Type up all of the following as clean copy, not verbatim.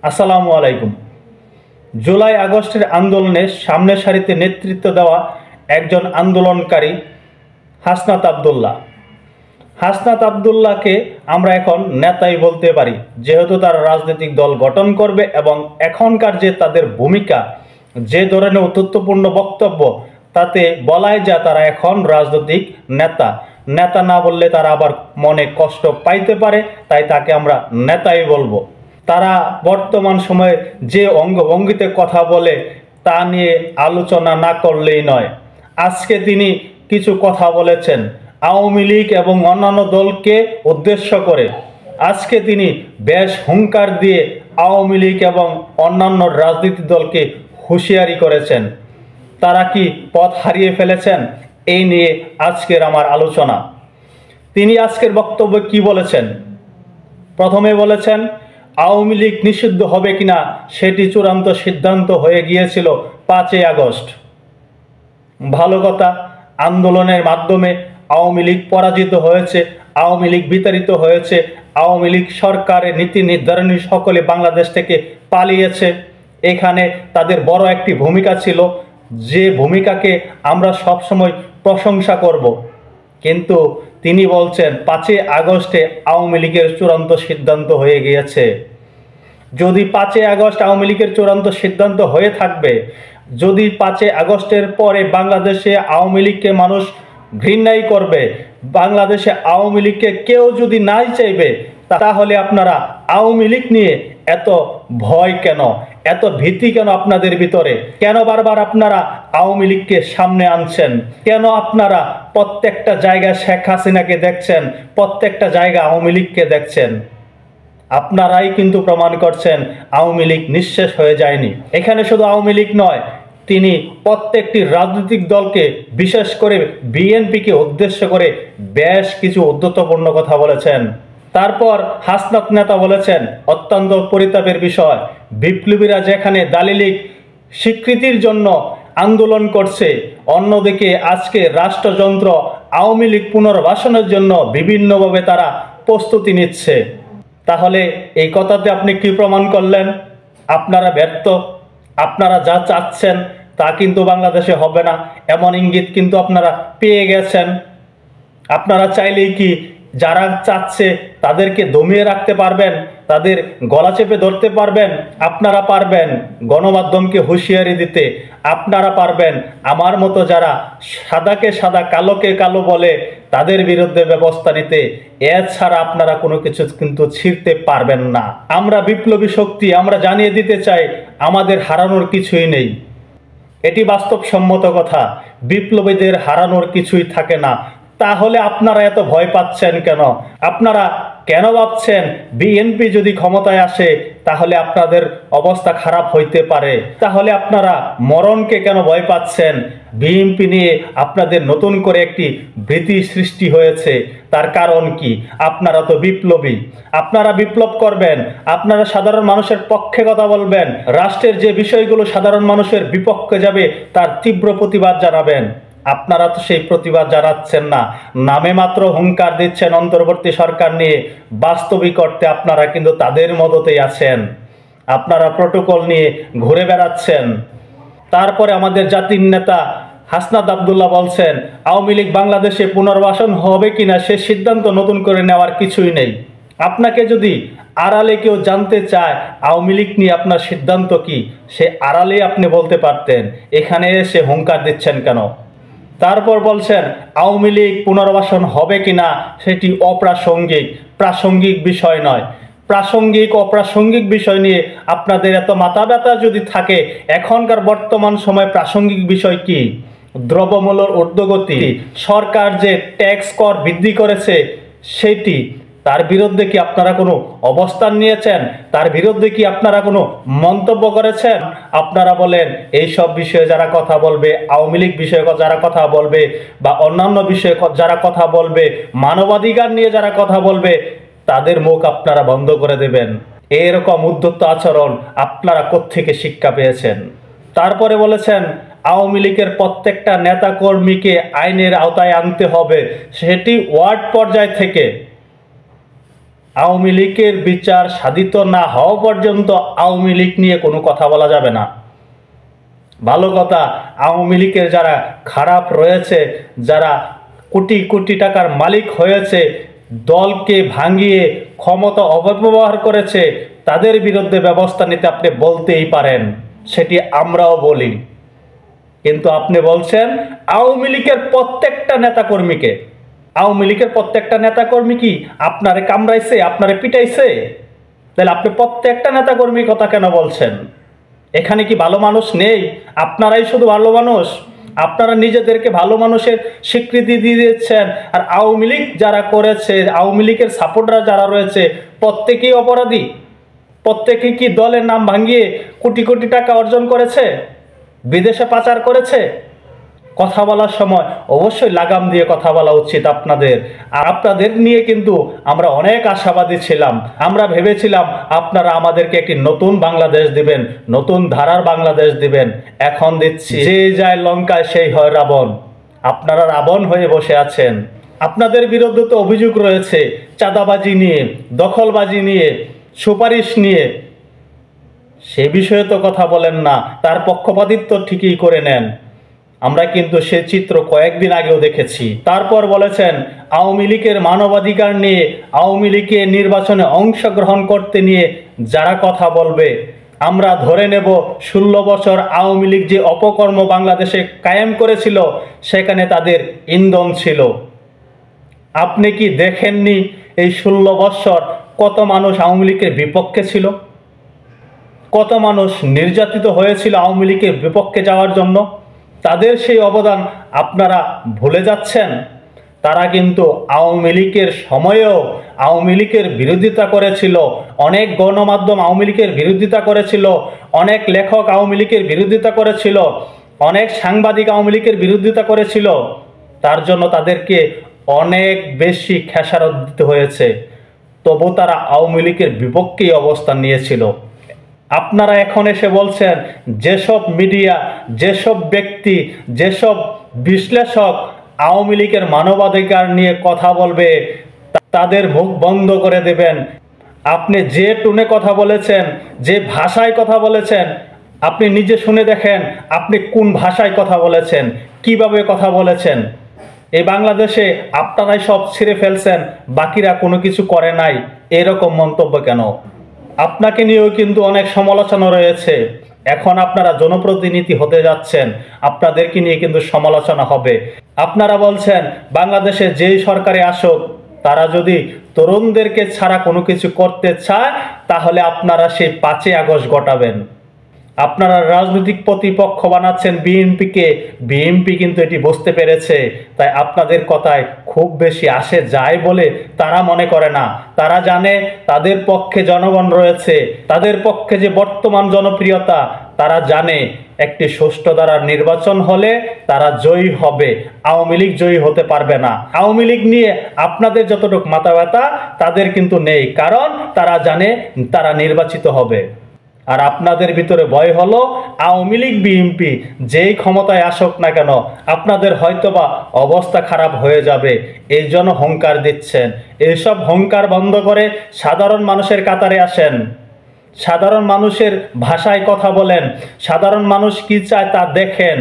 আসসালামু আলাইকুম। জুলাই আগস্টের আন্দোলনে সামনের সারিতে নেতৃত্ব দেওয়া একজন আন্দোলনকারী হাসনাত আবদুল্লাহ। হাসনাত আবদুল্লাহকে আমরা এখন নেতাই বলতে পারি, যেহেতু তারা রাজনৈতিক দল গঠন করবে এবং এখনকার যে তাদের ভূমিকা, যে ধরনের গুরুত্বপূর্ণ বক্তব্য, তাতে বলাই যায় তারা এখন রাজনৈতিক নেতা। নেতা না বললে তারা আবার মনে কষ্ট পাইতে পারে, তাই তাকে আমরা নেতাই বলবো। তারা বর্তমান সময়ে যে অঙ্গভঙ্গিতে কথা বলে তা নিয়ে আলোচনা না করলেই নয়। আজকে তিনি কিছু কথা বলেছেন আওয়ামী লীগ এবং অন্যান্য দলকে উদ্দেশ্য করে। আজকে তিনি বেশ হুঙ্কার দিয়ে আওয়ামী লীগ এবং অন্যান্য রাজনৈতিক দলকে হুঁশিয়ারি করেছেন। তারা কি পথ হারিয়ে ফেলেছেন? এই নিয়ে আজকের আমার আলোচনা। তিনি আজকের বক্তব্যে কি বলেছেন? প্রথমে বলেছেন আওয়ামী লীগ নিষিদ্ধ হবে কিনা সেটি চূড়ান্ত সিদ্ধান্ত হয়ে গিয়েছিল 5ই আগস্ট। ভালো কথা, আন্দোলনের মাধ্যমে আওয়ামী লীগ পরাজিত হয়েছে, আওয়ামী লীগ বিতাড়িত হয়েছে, আওয়ামী লীগ সরকারের নীতি নির্ধারণী সকলে বাংলাদেশ থেকে পালিয়েছে। এখানে তাদের বড় একটি ভূমিকা ছিল, যে ভূমিকাকে আমরা সবসময় প্রশংসা করব। কিন্তু তিনি বলছেন 5ই আগস্টে আওয়ামী লীগের চূড়ান্ত সিদ্ধান্ত হয়ে গিয়েছে। যদি 5ই আগস্ট আওয়ামী লীগের চূড়ান্ত সিদ্ধান্ত হয়ে থাকবে, যদি 5ই আগস্টের পরে বাংলাদেশে আওয়ামী লীগকে মানুষ ঘৃণাই করবে, বাংলাদেশে আওয়ামী লীগকে কেউ যদি নাই চাইবে, তাহলে আপনারা আওয়ামী লীগ নিয়ে এত ভয় কেন, এত ভীতি কেন আপনাদের ভিতরে? কেন বারবার আপনারা আওয়ামী লীগকে সামনে আনছেন? কেন আপনারা প্রত্যেকটা জায়গায় শেখ হাসিনাকে দেখছেন, প্রত্যেকটা জায়গায় আওয়ামী লীগকে দেখছেন? আপনারাই কিন্তু প্রমাণ করছেন আওয়ামী লীগ নিঃশেষ হয়ে যায়নি। এখানে শুধু আওয়ামী লীগ নয়, তিনি প্রত্যেকটি রাজনৈতিক দলকে, বিশেষ করে বিএনপিকে উদ্দেশ্য করে বেশ কিছু উদ্ধতপূর্ণ কথা বলেছেন। তারপর হাসনাত নেতা বলেছেন অত্যন্ত পরিতাপের বিষয়, বিপ্লবীরা যেখানে দালিলিক স্বীকৃতির জন্য আন্দোলন করছে, অন্যদিকে আজকে রাষ্ট্রযন্ত্র আওয়ামী লীগ পুনর্বাসনের জন্য বিভিন্নভাবে তারা প্রস্তুতি নিচ্ছে। তাহলে এই কথাতে আপনি কি প্রমাণ করলেন? আপনারা ব্যর্থ। আপনারা যা চাচ্ছেন তা কিন্তু বাংলাদেশে হবে না, এমন ইঙ্গিত কিন্তু আপনারা পেয়ে গেছেন। আপনারা চাইলেই কি যারা চাচ্ছে তাদেরকে দমিয়ে রাখতে পারবেন, তাদের গলা চেপে ধরতে পারবেন? আপনারা পারবেন গণমাধ্যমকে হুঁশিয়ারি দিতে, আপনারা পারবেন আমার মতো যারা সাদাকে সাদা কালোকে কালো বলে তাদের বিরুদ্ধে ব্যবস্থা নিতে। এছাড়া আপনারা কোনো কিছু কিন্তু ছিঁড়তে পারবেন না। আমরা বিপ্লবী শক্তি, আমরা জানিয়ে দিতে চাই আমাদের হারানোর কিছুই নেই। এটি বাস্তবসম্মত কথা, বিপ্লবীদের হারানোর কিছুই থাকে না। তাহলে আপনারা এত ভয় পাচ্ছেন কেন? আপনারা কেন ভাবছেন বিএনপি যদি ক্ষমতায় আসে তাহলে আপনাদের অবস্থা খারাপ হইতে পারে? তাহলে আপনারা মরণকে কেন ভয় পাচ্ছেন? বিএনপি নিয়ে আপনাদের নতুন করে একটি ভীতি সৃষ্টি হয়েছে। তার কারণ কি? আপনারা তো বিপ্লবী, আপনারা বিপ্লব করবেন, আপনারা সাধারণ মানুষের পক্ষে কথা বলবেন, রাষ্ট্রের যে বিষয়গুলো সাধারণ মানুষের বিপক্ষে যাবে তার তীব্র প্রতিবাদ জানাবেন। আপনারা তো সেই প্রতিবাদ জানাচ্ছেন না, নামে মাত্র হুঙ্কার দিচ্ছেন অন্তর্বর্তী সরকার নিয়ে, বাস্তবিক অর্থে আপনারা কিন্তু তাদের মদতেই আছেন। আপনারা প্রোটোকল নিয়ে ঘুরে বেড়াচ্ছেন। তারপরে আমাদের জাতির নেতা হাসনাত আবদুল্লাহ বলছেন আওয়ামী লীগ বাংলাদেশে পুনর্বাসন হবে কিনা সে সিদ্ধান্ত নতুন করে নেওয়ার কিছুই নেই। আপনাকে যদি আড়ালে কেউ জানতে চায় আওয়ামী লীগ নিয়ে আপনার সিদ্ধান্ত কি, সে আড়ালে আপনি বলতে পারতেন, এখানে এসে হুঙ্কার দিচ্ছেন কেন? তারপর বলছেন আওয়ামী লীগ পুনর্বাসন হবে কিনা সেটি অপ্রাসঙ্গিক, প্রাসঙ্গিক বিষয় নয়। প্রাসঙ্গিক অপ্রাসঙ্গিক বিষয় নিয়ে আপনাদের এত মাথা ব্যথা যদি থাকে, এখনকার বর্তমান সময় প্রাসঙ্গিক বিষয় কি? দ্রব্যমূল্যের ঊর্ধ্বগতি, সরকার যে ট্যাক্স কর বৃদ্ধি করেছে সেটি, তার বিরুদ্ধে কি আপনারা কোনো অবস্থান নিয়েছেন? তার বিরুদ্ধে কি আপনারা কোনো মন্তব্য করেছেন? আপনারা বলেন এই সব বিষয়ে যারা কথা বলবে, আওয়ামী লীগ বিষয়ে যারা কথা বলবে বা অন্যান্য বিষয়ে যারা কথা বলবে, মানবাধিকার নিয়ে যারা কথা বলবে, তাদের মুখ আপনারা বন্ধ করে দেবেন। এরকম উদ্ধত আচরণ আপনারা কোত্থেকে শিক্ষা পেয়েছেন? তারপরে বলেছেন আওয়ামী লীগের প্রত্যেকটা নেতা কর্মীকে আইনের আওতায় আনতে হবে, সেটি ওয়ার্ড পর্যায় থেকে। আওয়ামী লীগের বিচার সাধিত না হওয়া পর্যন্ত আওয়ামী লীগ নিয়ে কোনো কথা বলা যাবে না। ভালো কথা, আওয়ামী লীগের যারা খারাপ রয়েছে, যারা কোটি কোটি টাকার মালিক হয়েছে, দলকে ভাঙিয়ে ক্ষমতা অপব্যবহার করেছে, তাদের বিরুদ্ধে ব্যবস্থা নিতে আপনি বলতেই পারেন, সেটি আমরাও বলি। কিন্তু আপনি বলছেন আওয়ামী লীগের প্রত্যেকটা নেতাকর্মীকে। আওয়ামী লীগের প্রত্যেকটা নেতাকর্মী কি আপনারে কামড়াইছে, আপনারে পিটাইছে? তাহলে আপনি প্রত্যেকটা নেতাকর্মীর কথা কেন বলছেন? এখানে কি ভালো মানুষ নেই? আপনারাই শুধু ভালো মানুষ? আপনারা নিজেদেরকে ভালো মানুষের স্বীকৃতি দিয়ে দিচ্ছেন, আর আওয়ামী লীগ যারা করেছে, আওয়ামী লীগের সাপোর্টার যারা রয়েছে, প্রত্যেকেই অপরাধী? প্রত্যেকেই কি দলের নাম ভাঙিয়ে কোটি কোটি টাকা অর্জন করেছে, বিদেশে পাচার করেছে? কথা বলার সময় অবশ্যই লাগাম দিয়ে কথা বলা উচিত আপনাদের। আর আপনাদের নিয়ে কিন্তু আমরা অনেক আশাবাদী ছিলাম। আমরা ভেবেছিলাম আপনারা আমাদেরকে একটি নতুন বাংলাদেশ দিবেন, নতুন ধারার বাংলাদেশ দিবেন। এখন দিচ্ছি যে যায় লঙ্কায় সেই হয় রাবণ। আপনারা রাবণ হয়ে বসে আছেন। আপনাদের বিরুদ্ধে তো অভিযোগ রয়েছে চাঁদাবাজি নিয়ে, দখলবাজি নিয়ে, সুপারিশ নিয়ে। সে বিষয়ে তো কথা বলেন না, তার পক্ষপাতিত্ব ঠিকই করে নেন। আমরা কিন্তু সে চিত্র কয়েকদিন আগেও দেখেছি। তারপর বলেছেন আওয়ামী লীগের মানবাধিকার নিয়ে, আওয়ামী লীগের নির্বাচনে অংশগ্রহণ করতে নিয়ে যারা কথা বলবে, আমরা ধরে নেব 16 বছর আওয়ামী লীগ যে অপকর্ম বাংলাদেশে কায়েম করেছিল, সেখানে তাদের ইন্ধন ছিল। আপনি কি দেখেননি এই 16 বছর কত মানুষ আওয়ামী লীগের বিপক্ষে ছিল? কত মানুষ নির্যাতিত হয়েছিল আওয়ামী লীগের বিপক্ষে যাওয়ার জন্য? তাদের সেই অবদান আপনারা ভুলে যাচ্ছেন। তারা কিন্তু আওয়ামী লীগের সময়েও আওয়ামী লীগের বিরোধিতা করেছিল, অনেক গণমাধ্যম আওয়ামী লীগের বিরোধিতা করেছিল, অনেক লেখক আওয়ামী লীগের বিরোধিতা করেছিল, অনেক সাংবাদিক আওয়ামী লীগের বিরোধিতা করেছিল। তার জন্য তাদেরকে অনেক বেশি খেসারত দিতে হয়েছে, তবু তারা আওয়ামী লীগের বিপক্ষেই অবস্থান নিয়েছিল। আপনারা এখন এসে বলছেন যেসব মিডিয়া, যেসব ব্যক্তি, যেসব বিশ্লেষক আওয়ামী লীগের মানবাধিকার নিয়ে কথা বলবে তাদের মুখ বন্ধ করে দেবেন। আপনি যে টোনে কথা বলেছেন, যে ভাষায় কথা বলেছেন, আপনি নিজে শুনে দেখেন আপনি কোন ভাষায় কথা বলেছেন, কিভাবে কথা বলেছেন। এই বাংলাদেশে আপনারাই সব ছিঁড়ে ফেলছেন, বাকিরা কোনো কিছু করে নাই, এরকম মন্তব্য কেন? আপনাকে নিয়েও কিন্তু অনেক সমালোচনা রয়েছে। এখন আপনারা জনপ্রতিনিধি হতে যাচ্ছেন, আপনাদেরকে নিয়ে কিন্তু সমালোচনা হবে। আপনারা বলছেন বাংলাদেশে যেই সরকারে আসুক, তারা যদি তরুণদেরকে ছাড়া কোনো কিছু করতে চায়, তাহলে আপনারা সেই 5ই আগস্ট ঘটাবেন। আপনারা রাজনৈতিক প্রতিপক্ষ বানাচ্ছেন বিএনপিকে। বিএনপি কিন্তু এটি বুঝতে পেরেছে, তাই আপনাদের কথায় খুব বেশি আসে যায় বলে তারা মনে করে না। তারা জানে তাদের পক্ষে জনগণ রয়েছে, তাদের পক্ষে যে বর্তমান জনপ্রিয়তা, তারা জানে একটি সুষ্ঠু ধারার নির্বাচন হলে তারা জয়ী হবে, আওয়ামী লীগ জয়ী হতে পারবে না। আওয়ামী লীগ নিয়ে আপনাদের যতটুকু মাথা ব্যথা তাদের কিন্তু নেই, কারণ তারা জানে তারা নির্বাচিত হবে। আর আপনাদের ভিতরে ভয় হলো আওয়ামী লীগ বিএনপি যেই ক্ষমতায় আসুক না কেন আপনাদের হয়তোবা অবস্থা খারাপ হয়ে যাবে, এই জন্য হুঙ্কার দিচ্ছেন। এইসব হুঙ্কার বন্ধ করে সাধারণ মানুষের কাতারে আসেন, সাধারণ মানুষের ভাষায় কথা বলেন, সাধারণ মানুষ কি চায় তা দেখেন,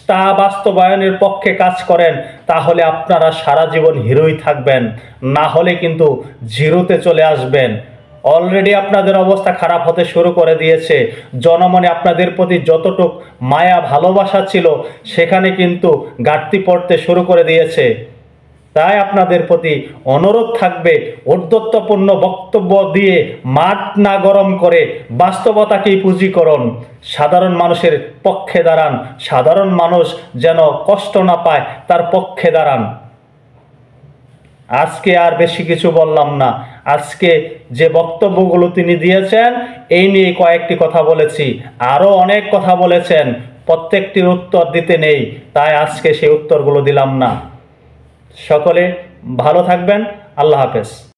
তা বাস্তবায়নের পক্ষে কাজ করেন। তাহলে আপনারা সারা জীবন হিরোই থাকবেন, না হলে কিন্তু জিরোতে চলে আসবেন। অলরেডি আপনাদের অবস্থা খারাপ হতে শুরু করে দিয়েছে। জনমনে আপনাদের প্রতি যতটুক মায়া ভালোবাসা ছিল সেখানে কিন্তু ঘাটতি পড়তে শুরু করে দিয়েছে। তাই আপনাদের প্রতি অনুরোধ থাকবে, ঔদ্ধত্যপূর্ণ বক্তব্য দিয়ে মাঠ না গরম করে বাস্তবতাকেই পুঁজি করুন। সাধারণ মানুষের পক্ষে দাঁড়ান, সাধারণ মানুষ যেন কষ্ট না পায় তার পক্ষে দাঁড়ান। আজকে আর বেশি কিছু বললাম না। আজকে যে বক্তব্যগুলো তিনি দিয়েছেন এই নিয়ে কয়েকটি কথা বলেছি, আরও অনেক কথা বলেছেন, প্রত্যেকটির উত্তর দিতে নেই, তাই আজকে সেই উত্তরগুলো দিলাম না। সকলে ভালো থাকবেন। আল্লাহ হাফেজ।